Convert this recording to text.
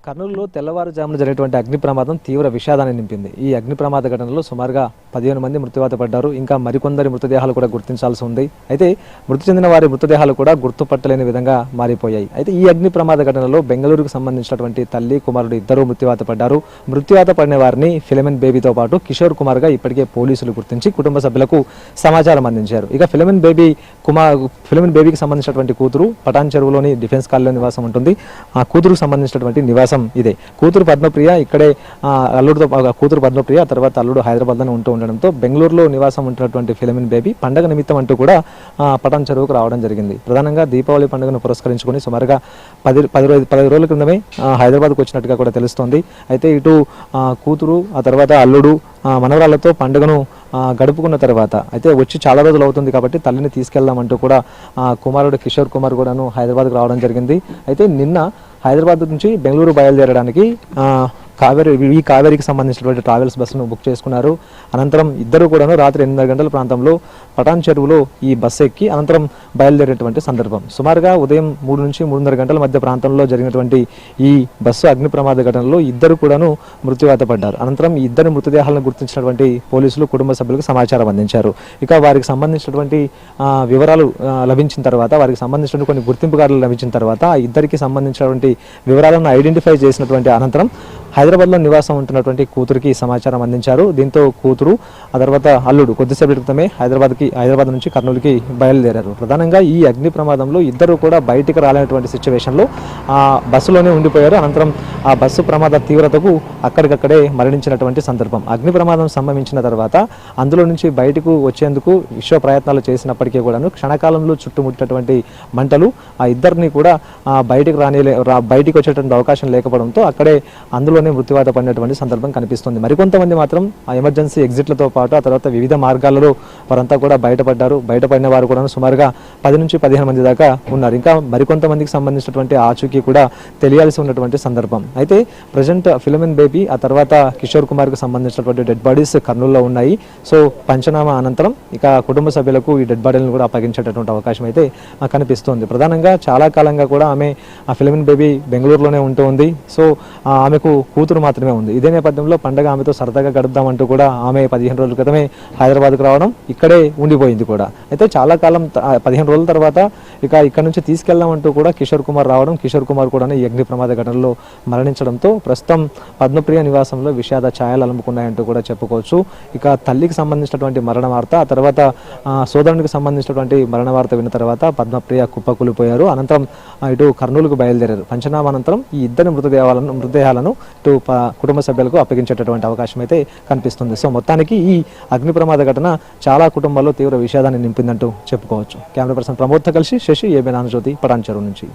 కర్నూలులో తెల్లవారుజామున జరిగినటువంటి అగ్ని ప్రమాదం తీవ్ర విషాదాన్ని నింపింది. ఈ అగ్ని ప్రమాద ఘటనలో సుమారుగా 15 మంది మృత్యువాత పడ్డారు. ఇంకా మరికొందరి మృతదేహాలు కూడా గుర్తించాల్సి ఉంది. అయితే మృతి చెందిన వారి మృతదేహాలు కూడా గుర్తుపట్టలేని విధంగా మారిపోయాయి. అయితే ఈ అగ్ని ప్రమాద ఘటనలో బెంగళూరుకు సంబంధించినటువంటి తల్లి కుమారుడు ఇద్దరు మృత్యువాత పడ్డారు. మృత్యువాత పడిన వారిని ఫిలమెన్ బేబీతో పాటు కిషోర్ కుమార్గా ఇప్పటికే పోలీసులు గుర్తించి కుటుంబ సభ్యులకు సమాచారం అందించారు. ఇక ఫిలమెన్ బేబీకి సంబంధించినటువంటి కూతురు పటాన్ చెరువులోని డిఫెన్స్ కాలనీలో నివాసం ఉంటుంది. ఆ కూతురుకు సంబంధించినటువంటి నివాసం ఇదే. కూతురు పద్మప్రియ ఇక్కడే అల్లుడితో కూతురు పద్మప్రియ తర్వాత అల్లుడు హైదరాబాద్లోనే ఉండడంతో బెంగళూరులో నివాసం ఉంటున్నటువంటి ఫిలమెన్ బేబీ పండగ నిమిత్తం అంటూ కూడా పటాన్ చెరువుకు రావడం జరిగింది. ప్రధానంగా దీపావళి పండుగను పురస్కరించుకొని సుమారుగా 10 రోజుల క్రితమే హైదరాబాద్కు వచ్చినట్టుగా కూడా తెలుస్తోంది. అయితే ఇటు కూతురు ఆ తర్వాత అల్లుడు మనవరాళ్లతో పండుగను గడుపుకున్న తర్వాత అయితే వచ్చి చాలా రోజులు అవుతుంది కాబట్టి తల్లిని తీసుకెళ్దామంటూ కూడా కుమారుడు కిషోర్ కుమార్ కూడాను హైదరాబాద్కు రావడం జరిగింది. అయితే నిన్న హైదరాబాద్ నుంచి బెంగళూరు బయలుదేరడానికి కావేరికి సంబంధించినటువంటి ట్రావెల్స్ బస్సును బుక్ చేసుకున్నారు. అనంతరం ఇద్దరు కూడాను రాత్రి 8 గంటల ప్రాంతంలో పటాన్ చెరువులో ఈ బస్సు ఎక్కి అనంతరం బయలుదేరేటువంటి సందర్భం. సుమారుగా ఉదయం 3 నుంచి 3:30 గంటల మధ్య ప్రాంతంలో జరిగినటువంటి ఈ బస్సు అగ్ని ప్రమాద ఘటనలో ఇద్దరు కూడాను మృత్యువాత పడ్డారు. అనంతరం ఈ ఇద్దరు మృతదేహాలను గుర్తించినటువంటి పోలీసులు కుటుంబ సభ్యులకు సమాచారం అందించారు. ఇక వారికి సంబంధించినటువంటి వివరాలు లభించిన తర్వాత వారికి సంబంధించిన కొన్ని గుర్తింపు కార్డులు లభించిన తర్వాత ఆ ఇద్దరికి సంబంధించినటువంటి వివరాలను ఐడెంటిఫై చేసినటువంటి అనంతరం హైదరాబాద్లో నివాసం ఉంటున్నటువంటి కూతురికి సమాచారం అందించారు. దీంతో కూతురు ఆ తర్వాత అల్లుడు కొద్దిసేపటి క్రితమే హైదరాబాద్ నుంచి కర్నూలుకి బయలుదేరారు. ప్రధానంగా ఈ అగ్ని ప్రమాదంలో ఇద్దరు కూడా బయటికి రాలేనటువంటి సిచ్యువేషన్లో ఆ బస్సులోనే ఉండిపోయారు. అనంతరం ఆ బస్సు ప్రమాద తీవ్రతకు అక్కడికక్కడే మరణించినటువంటి సందర్భం. అగ్ని ప్రమాదం సంభవించిన తర్వాత అందులో నుంచి బయటకు వచ్చేందుకు విశ్వ ప్రయత్నాలు చేసినప్పటికీ కూడాను క్షణకాలంలో చుట్టుముట్టినటువంటి మంటలు ఆ ఇద్దరిని కూడా బయటికి వచ్చేటువంటి అవకాశం లేకపోవడంతో అక్కడే అందులోనే మృత్యువాత పడినటువంటి సందర్భం కనిపిస్తుంది. మరికొంతమంది మాత్రం ఆ ఎమర్జెన్సీ ఎగ్జిట్లతో పాటు ఆ తర్వాత వివిధ మార్గాలలో వారంతా కూడా బయటపడ్డారు. బయటపడిన వారు కూడా సుమారుగా 10 నుంచి 15 మంది దాకా ఉన్నారు. ఇంకా మరికొంతమందికి సంబంధించినటువంటి ఆచూకీ కూడా తెలియాల్సి ఉన్నటువంటి సందర్భం. అయితే ప్రజెంట్ ఫిలమెన్ బేబీ ఆ తర్వాత కిషోర్ కుమార్కు సంబంధించినటువంటి డెడ్ బాడీస్ కర్నూలులో ఉన్నాయి. సో పంచనామా అనంతరం ఇక కుటుంబ సభ్యులకు ఈ డెడ్ బాడీలను కూడా అప్పగించేటటువంటి అవకాశం అయితే కనిపిస్తోంది. ప్రధానంగా చాలా కాలంగా కూడా ఆమె ఆ ఫిలమెన్ బేబీ బెంగళూరులోనే ఉంటూ ఉంది. సో ఆమెకు కూతురు మాత్రమే ఉంది. ఇదే నేపథ్యంలో పండగ ఆమెతో సరదాగా గడుపుదామంటూ కూడా ఆమె 15 రోజుల క్రితమే హైదరాబాద్కు రావడం ఇక్కడే ఉండిపోయింది కూడా. అయితే చాలా కాలం 15 రోజుల తర్వాత ఇక్కడ నుంచి తీసుకెళ్దామంటూ కూడా కిషోర్ కుమార్ రావడం, కిషోర్ కుమార్ కూడా ఈ అగ్ని ప్రమాద ఘటనలో మరణించడంతో ప్రస్తుతం పద్మప్రియ నివాసంలో విషాద ఛాయలు అలుముకున్నాయంటూ కూడా చెప్పుకోవచ్చు. ఇక తల్లికి సంబంధించినటువంటి మరణ వార్త ఆ తర్వాత సోదరునికి సంబంధించినటువంటి మరణ వార్త విన్న తర్వాత పద్మప్రియ కుప్పకూలిపోయారు. అనంతరం ఇటు కర్నూలుకు బయలుదేరారు. పంచనామా అనంతరం ఈ ఇద్దరి మృతదేహాలను ఇటు కుటుంబ సభ్యులకు అప్పగించేటటువంటి అవకాశం అయితే కనిపిస్తుంది. సో మొత్తానికి ఈ అగ్ని ప్రమాద ఘటన చాలా కుటుంబాల్లో తీవ్ర విషాదాన్ని నింపిందంటూ చెప్పుకోవచ్చు. కెమెరా పర్సన్ ప్రమోద్తో కలిసి శశి, ఏబీ నానజ్యోతి, పటాన్ చెరువు నుంచి.